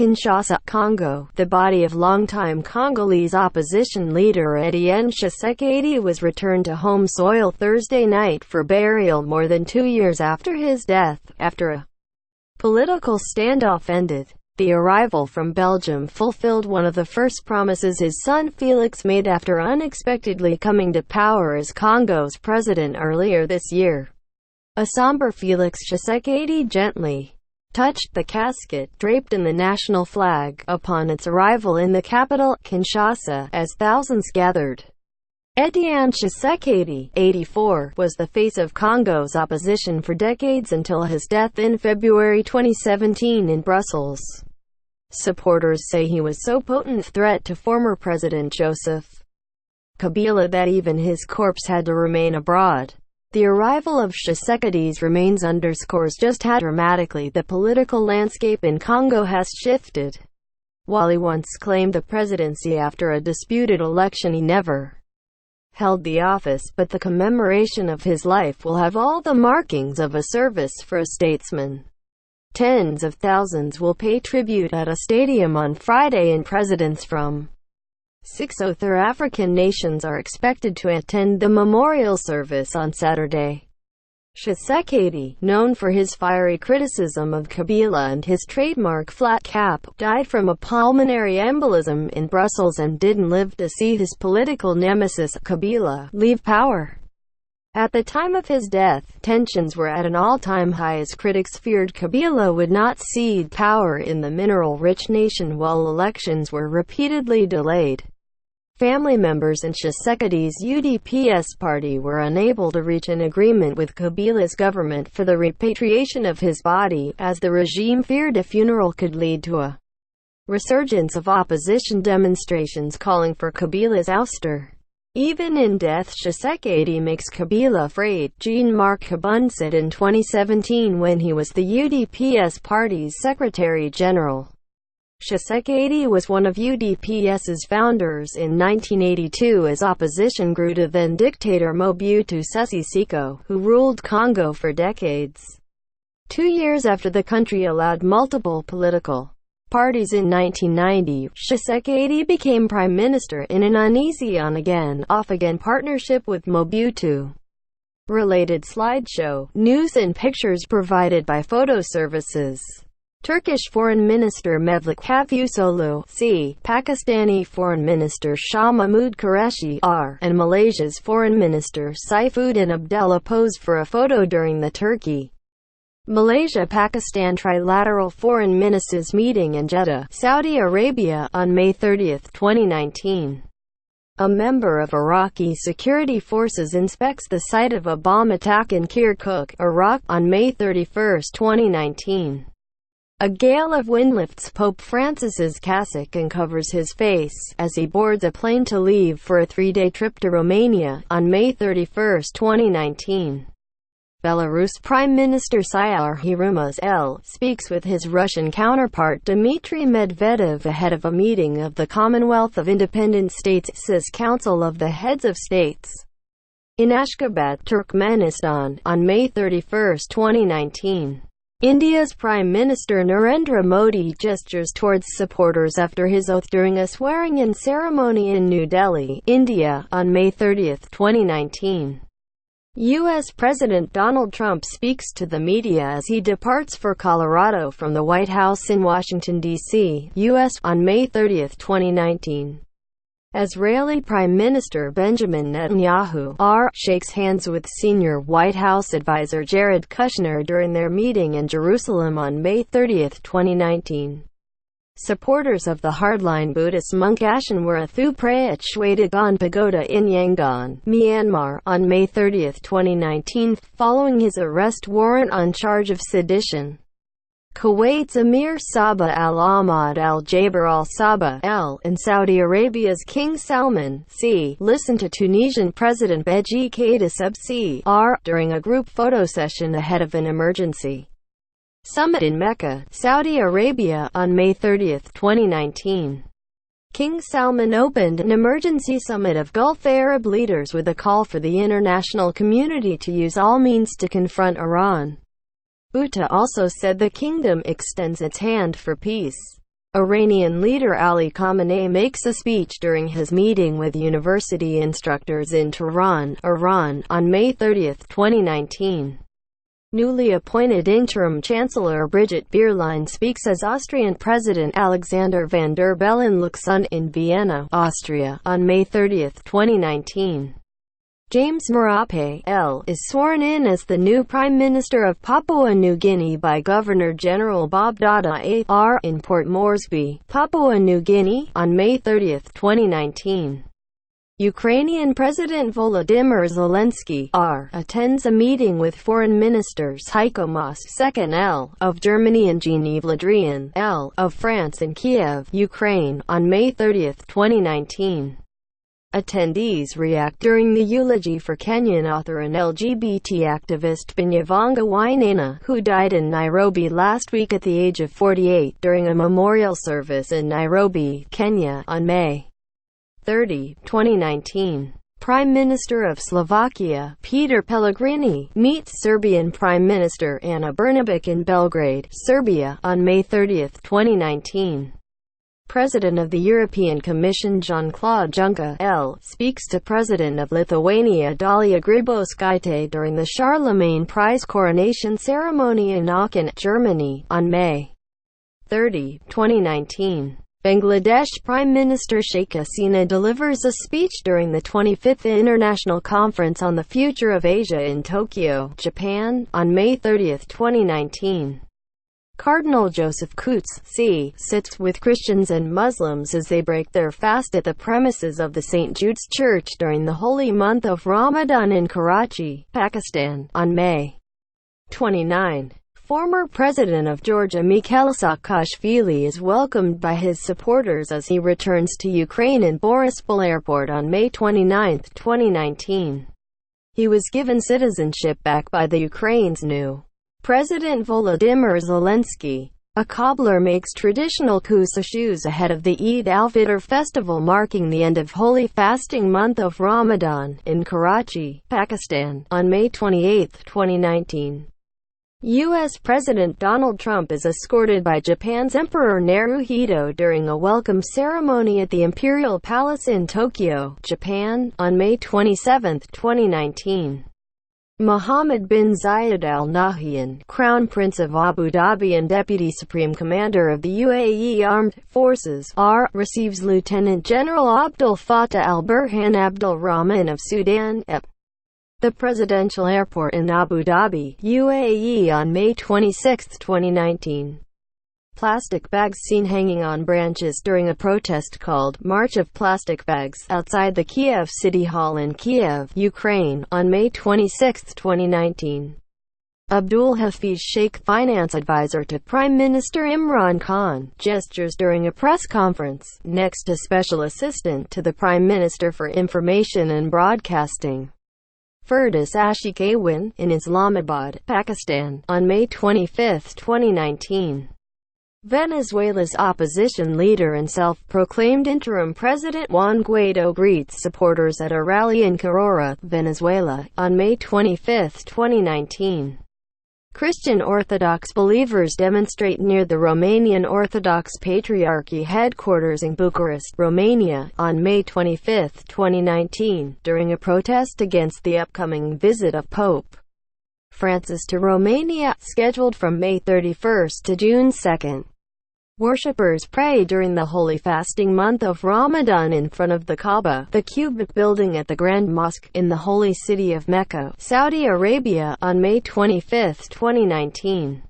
Kinshasa, Congo. The body of longtime Congolese opposition leader Etienne Tshisekedi was returned to home soil Thursday night for burial more than 2 years after his death, after a political standoff ended. The arrival from Belgium fulfilled one of the first promises his son Felix made after unexpectedly coming to power as Congo's president earlier this year. A somber Felix Tshisekedi gently touched the casket, draped in the national flag, upon its arrival in the capital, Kinshasa, as thousands gathered. Etienne Tshisekedi, 84, was the face of Congo's opposition for decades until his death in February 2017 in Brussels. Supporters say he was so potent threat to former President Joseph Kabila that even his corpse had to remain abroad. The arrival of Tshisekedi's remains underscores just how dramatically the political landscape in Congo has shifted. While he once claimed the presidency after a disputed election, he never held the office, but the commemoration of his life will have all the markings of a service for a statesman. Tens of thousands will pay tribute at a stadium on Friday, and presidents from 6 other African nations are expected to attend the memorial service on Saturday. Tshisekedi, known for his fiery criticism of Kabila and his trademark flat cap, died from a pulmonary embolism in Brussels and didn't live to see his political nemesis, Kabila, leave power. At the time of his death, tensions were at an all-time high as critics feared Kabila would not cede power in the mineral-rich nation while elections were repeatedly delayed. Family members in Tshisekedi's UDPS party were unable to reach an agreement with Kabila's government for the repatriation of his body, as the regime feared a funeral could lead to a resurgence of opposition demonstrations calling for Kabila's ouster. Even in death, Tshisekedi makes Kabila afraid, Jean-Marc Kabund said in 2017 when he was the UDPS party's secretary-general. Tshisekedi was one of UDPS's founders in 1982 as opposition grew to then-dictator Mobutu Sese Seko, who ruled Congo for decades. 2 years after the country allowed multiple political parties in 1990, Tshisekedi became prime minister in an uneasy on-again, off-again partnership with Mobutu. Related slideshow, news and pictures provided by photo services. Turkish Foreign Minister Mevlut Cavusoglu, C. Pakistani Foreign Minister Shah Mahmood Qureshi, R. and Malaysia's Foreign Minister Saifuddin Abdullah posed for a photo during the Turkey-Malaysia-Pakistan Trilateral Foreign Ministers meeting in Jeddah, Saudi Arabia, on May 30, 2019. A member of Iraqi security forces inspects the site of a bomb attack in Kirkuk, Iraq, on May 31, 2019. A gale of wind lifts Pope Francis's cassock and covers his face, as he boards a plane to leave for a 3-day trip to Romania, on May 31, 2019. Belarus Prime Minister Syar Hirumaz speaks with his Russian counterpart Dmitry Medvedev ahead of a meeting of the Commonwealth of Independent States Council of the Heads of States in Ashgabat, Turkmenistan, on May 31, 2019. India's Prime Minister Narendra Modi gestures towards supporters after his oath during a swearing-in ceremony in New Delhi, India, on May 30, 2019. U.S. President Donald Trump speaks to the media as he departs for Colorado from the White House in Washington, D.C., U.S., on May 30, 2019. Israeli Prime Minister Benjamin Netanyahu, R., shakes hands with senior White House advisor Jared Kushner during their meeting in Jerusalem on May 30, 2019. Supporters of the hardline Buddhist monk Ashanwara pray at Shwe Dagon Pagoda in Yangon, Myanmar, on May 30, 2019, following his arrest warrant on charge of sedition. Kuwait's Emir Sabah al-Ahmad al-Jaber al-Sabah and Saudi Arabia's King Salman listened to Tunisian President Beji Caid Essebsi during a group photo session ahead of an emergency summit in Mecca, Saudi Arabia, on May 30, 2019. King Salman opened an emergency summit of Gulf Arab leaders with a call for the international community to use all means to confront Iran. Bhutta also said the kingdom extends its hand for peace. Iranian leader Ali Khamenei makes a speech during his meeting with university instructors in Tehran, Iran, on May 30, 2019. Newly appointed interim chancellor Brigitte Bierlein speaks as Austrian President Alexander van der Bellen looks on in Vienna, Austria, on May 30, 2019. James Marape, L., is sworn in as the new Prime Minister of Papua New Guinea by Governor-General Bob Dada A.R. in Port Moresby, Papua New Guinea, on May 30, 2019. Ukrainian President Volodymyr Zelensky R. attends a meeting with foreign ministers Heiko Maas II L. of Germany and Jean-Yves Le Drian L. of France in Kiev, Ukraine, on May 30, 2019. Attendees react during the eulogy for Kenyan author and LGBT activist Binyavanga Wainaina, who died in Nairobi last week at the age of 48 during a memorial service in Nairobi, Kenya, on May 30, 2019. Prime Minister of Slovakia, Peter Pellegrini, meets Serbian Prime Minister Ana Brnabic in Belgrade, Serbia, on May 30, 2019. President of the European Commission Jean-Claude Juncker, L., speaks to President of Lithuania Dalia Grybauskaitė during the Charlemagne Prize coronation ceremony in Aachen, Germany, on May 30, 2019. Bangladesh Prime Minister Sheikh Hasina delivers a speech during the 25th International Conference on the Future of Asia in Tokyo, Japan, on May 30, 2019. Cardinal Joseph Coutts, C., sits with Christians and Muslims as they break their fast at the premises of the St. Jude's Church during the holy month of Ramadan in Karachi, Pakistan, on May 29. Former President of Georgia Mikhail Saakashvili is welcomed by his supporters as he returns to Ukraine in Borispol Airport on May 29, 2019. He was given citizenship back by the Ukraine's new President Volodymyr Zelensky. A cobbler makes traditional Kusa shoes ahead of the Eid al-Fitr festival marking the end of holy fasting month of Ramadan, in Karachi, Pakistan, on May 28, 2019. U.S. President Donald Trump is escorted by Japan's Emperor Naruhito during a welcome ceremony at the Imperial Palace in Tokyo, Japan, on May 27, 2019. Mohammed bin Zayed Al Nahyan, Crown Prince of Abu Dhabi and Deputy Supreme Commander of the UAE Armed Forces, receives Lieutenant General Abdel Fattah al-Burhan Abdul Rahman of Sudan, the presidential airport in Abu Dhabi, UAE on May 26, 2019. Plastic bags seen hanging on branches during a protest called March of Plastic Bags outside the Kiev City Hall in Kiev, Ukraine, on May 26, 2019. Abdul Hafiz Sheikh, finance advisor to Prime Minister Imran Khan, gestures during a press conference, next to Special Assistant to the Prime Minister for Information and Broadcasting, Firdaus Ashiqewin, in Islamabad, Pakistan, on May 25, 2019. Venezuela's opposition leader and self-proclaimed interim president Juan Guaido greets supporters at a rally in Carora, Venezuela, on May 25, 2019. Christian Orthodox believers demonstrate near the Romanian Orthodox Patriarchy headquarters in Bucharest, Romania, on May 25, 2019, during a protest against the upcoming visit of Pope Francis to Romania, scheduled from May 31 to June 2. Worshippers pray during the holy fasting month of Ramadan in front of the Kaaba, the cubic building at the Grand Mosque, in the holy city of Mecca, Saudi Arabia, on May 25, 2019.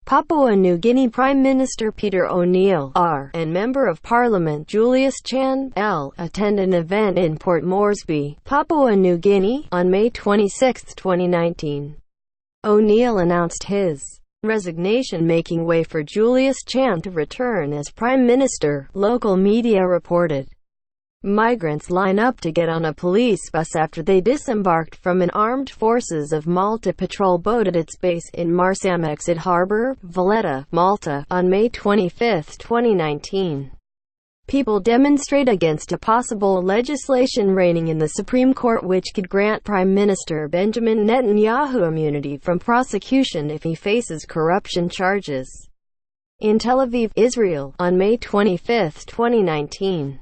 Papua New Guinea Prime Minister Peter O'Neill, R., and Member of Parliament Julius Chan, L., attend an event in Port Moresby, Papua New Guinea, on May 26, 2019. O'Neill announced his resignation, making way for Julius Chan to return as Prime Minister, local media reported. Migrants line up to get on a police bus after they disembarked from an Armed Forces of Malta patrol boat at its base in Marsamxett Harbour, Valletta, Malta, on May 25, 2019. People demonstrate against a possible legislation reigning in the Supreme Court which could grant Prime Minister Benjamin Netanyahu immunity from prosecution if he faces corruption charges. in Tel Aviv, Israel, on May 25, 2019.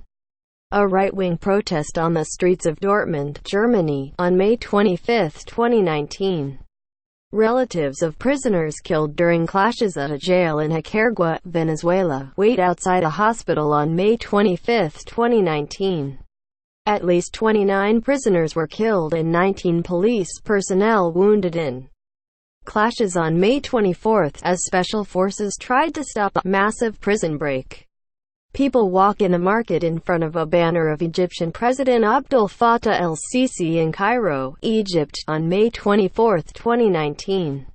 A right-wing protest on the streets of Dortmund, Germany, on May 25, 2019. Relatives of prisoners killed during clashes at a jail in Nicaragua, Venezuela, wait outside a hospital on May 25, 2019. At least 29 prisoners were killed and 19 police personnel wounded in clashes on May 24 as special forces tried to stop a massive prison break. People walk in a market in front of a banner of Egyptian President Abdel Fattah el-Sisi in Cairo, Egypt, on May 24, 2019.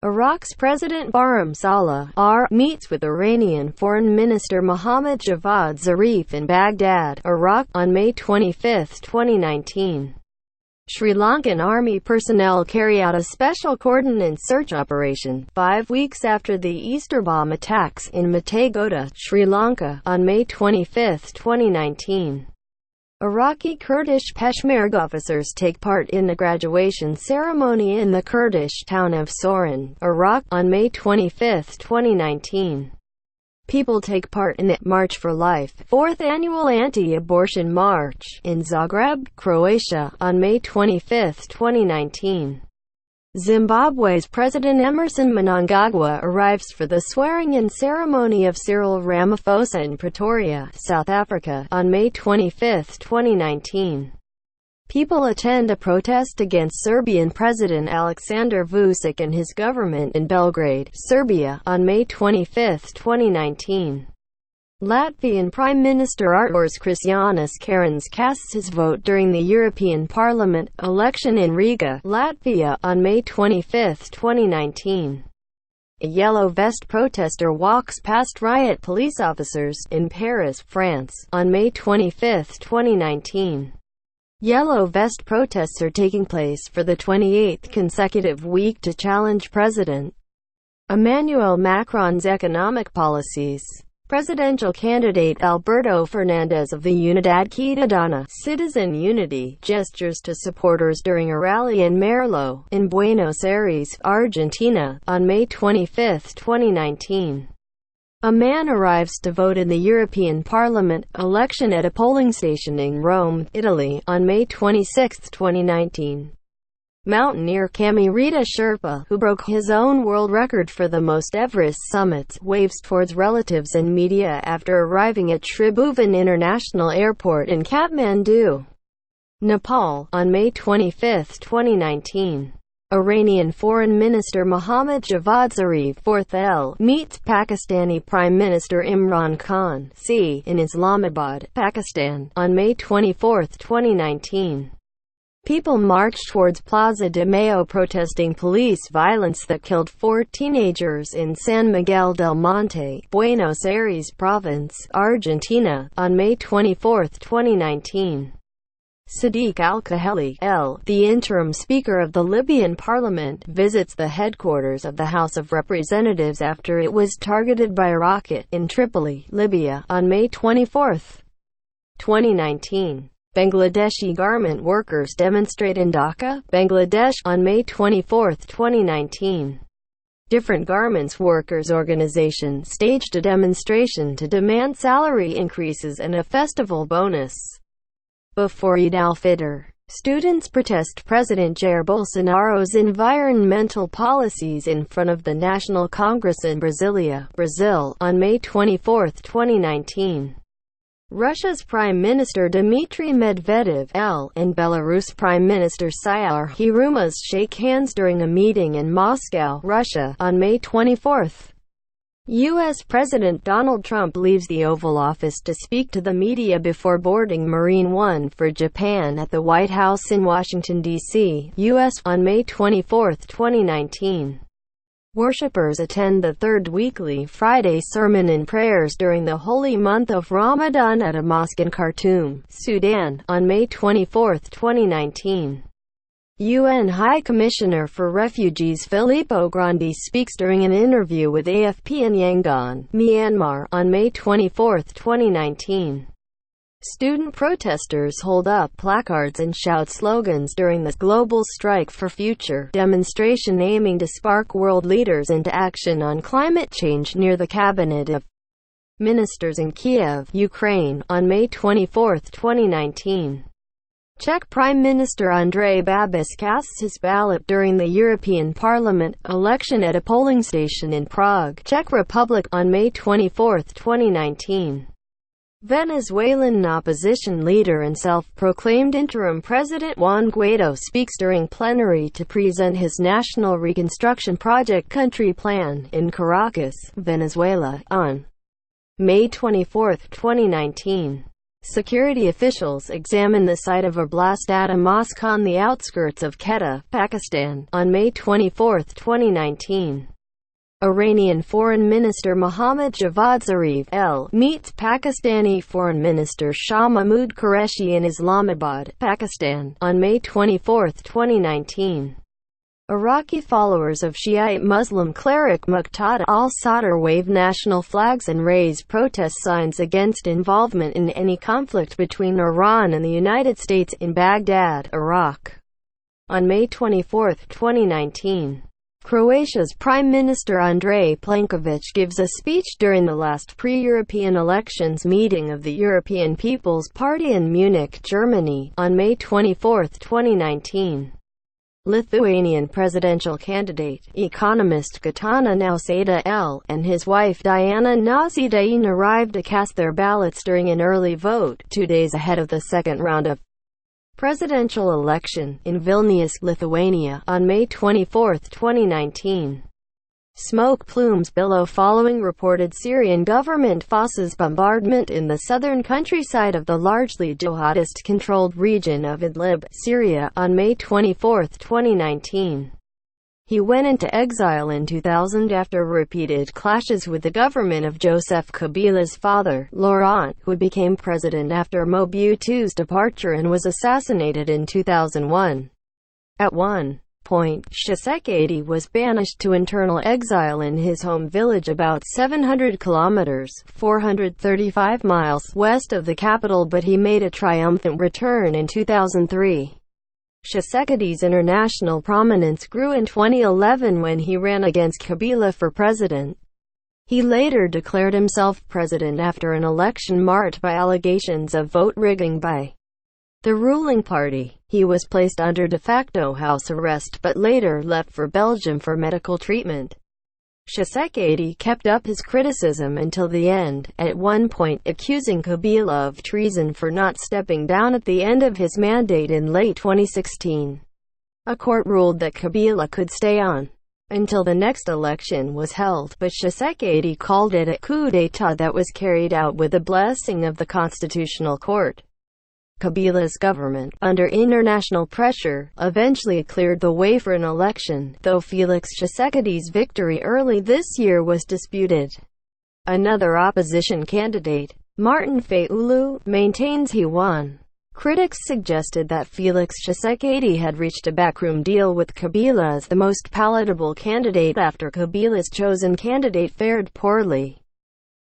Iraq's President Barham Saleh meets with Iranian Foreign Minister Mohammad Javad Zarif in Baghdad, Iraq, on May 25, 2019. Sri Lankan army personnel carry out a special coordinated search operation, 5 weeks after the Easter bomb attacks in Mutegoda, Sri Lanka, on May 25, 2019. Iraqi Kurdish Peshmerga officers take part in a graduation ceremony in the Kurdish town of Sorin, Iraq, on May 25, 2019. People take part in the March for Life, 4th annual anti-abortion march, in Zagreb, Croatia, on May 25, 2019. Zimbabwe's President Emmerson Mnangagwa arrives for the swearing-in ceremony of Cyril Ramaphosa in Pretoria, South Africa, on May 25, 2019. People attend a protest against Serbian President Aleksandar Vučić and his government in Belgrade, Serbia, on May 25, 2019. Latvian Prime Minister Artūrs Krišjānis Kariņš casts his vote during the European Parliament election in Riga, Latvia, on May 25, 2019. A yellow vest protester walks past riot police officers in Paris, France, on May 25, 2019. Yellow vest protests are taking place for the 28th consecutive week to challenge President Emmanuel Macron's economic policies. Presidential candidate Alberto Fernandez of the Unidad Ciudadana Citizen Unity gestures to supporters during a rally in Merlo, in Buenos Aires, Argentina, on May 25, 2019. A man arrives to vote in the European Parliament election at a polling station in Rome, Italy, on May 26, 2019. Mountaineer Cami Rita Sherpa, who broke his own world record for the most Everest summits, waves towards relatives and media after arriving at Tribhuvan International Airport in Kathmandu, Nepal, on May 25, 2019. Iranian Foreign Minister Mohammad Javad Zarif, 4th L, meets Pakistani Prime Minister Imran Khan in Islamabad, Pakistan, on May 24, 2019. People marched towards Plaza de Mayo protesting police violence that killed 4 teenagers in San Miguel del Monte, Buenos Aires Province, Argentina, on May 24, 2019. Sadiq al-Kaheli, the interim Speaker of the Libyan Parliament, visits the headquarters of the House of Representatives after it was targeted by a rocket in Tripoli, Libya, on May 24, 2019. Bangladeshi garment workers demonstrate in Dhaka, Bangladesh, on May 24, 2019. Different garments workers' organization staged a demonstration to demand salary increases and a festival bonus before Eid al-Fitr. Students protest President Jair Bolsonaro's environmental policies in front of the National Congress in Brasilia, Brazil, on May 24, 2019. Russia's Prime Minister Dmitry Medvedev and Belarus Prime Minister Saryar Hirumas shake hands during a meeting in Moscow, Russia, on May 24. U.S. President Donald Trump leaves the Oval Office to speak to the media before boarding Marine One for Japan at the White House in Washington, D.C., U.S., on May 24, 2019. Worshippers attend the third weekly Friday sermon and prayers during the holy month of Ramadan at a mosque in Khartoum, Sudan, on May 24, 2019. UN High Commissioner for Refugees Filippo Grandi speaks during an interview with AFP in Yangon, Myanmar, on May 24, 2019. Student protesters hold up placards and shout slogans during the Global Strike for Future demonstration aiming to spark world leaders into action on climate change near the Cabinet of Ministers in Kiev, Ukraine, on May 24, 2019. Czech Prime Minister Andrej Babiš casts his ballot during the European Parliament election at a polling station in Prague, Czech Republic, on May 24, 2019. Venezuelan opposition leader and self-proclaimed interim president Juan Guaido speaks during plenary to present his National Reconstruction Project country plan in Caracas, Venezuela, on May 24, 2019. Security officials examine the site of a blast at a mosque on the outskirts of Quetta, Pakistan, on May 24, 2019. Iranian Foreign Minister Mohammad Javad Zarif meets Pakistani Foreign Minister Shah Mahmood Qureshi in Islamabad, Pakistan, on May 24, 2019. Iraqi followers of Shiite Muslim cleric Muqtada al-Sadr wave national flags and raise protest signs against involvement in any conflict between Iran and the United States in Baghdad, Iraq, on May 24, 2019. Croatia's Prime Minister Andrej Plenković gives a speech during the last pre-European elections meeting of the European People's Party in Munich, Germany, on May 24, 2019. Lithuanian presidential candidate, economist Gitanas Nausėda and his wife Diana Nausėda arrived to cast their ballots during an early vote, 2 days ahead of the second round of presidential election in Vilnius, Lithuania, on May 24, 2019. Smoke plumes billow following reported Syrian government forces bombardment in the southern countryside of the largely jihadist-controlled region of Idlib, Syria, on May 24, 2019. He went into exile in 2000 after repeated clashes with the government of Joseph Kabila's father, Laurent, who became president after Mobutu's departure and was assassinated in 2001. At one point, Tshisekedi was banished to internal exile in his home village about 700 kilometers (435 miles) west of the capital, but he made a triumphant return in 2003. Tshisekedi's international prominence grew in 2011 when he ran against Kabila for president. He later declared himself president after an election marked by allegations of vote rigging by the ruling party. He was placed under de facto house arrest but later left for Belgium for medical treatment. Tshisekedi kept up his criticism until the end, at one point accusing Kabila of treason for not stepping down at the end of his mandate in late 2016. A court ruled that Kabila could stay on until the next election was held, but Tshisekedi called it a coup d'état that was carried out with the blessing of the Constitutional Court. Kabila's government, under international pressure, eventually cleared the way for an election, though Felix Tshisekedi's victory early this year was disputed. Another opposition candidate, Martin Fayulu, maintains he won. Critics suggested that Felix Tshisekedi had reached a backroom deal with Kabila as the most palatable candidate after Kabila's chosen candidate fared poorly.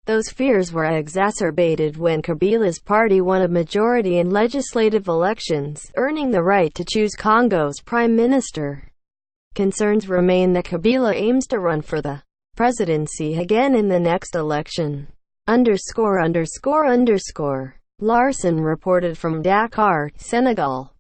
Those fears were exacerbated when Kabila's party won a majority in legislative elections, earning the right to choose Congo's prime minister. Concerns remain that Kabila aims to run for the presidency again in the next election. Larson reported from Dakar, Senegal.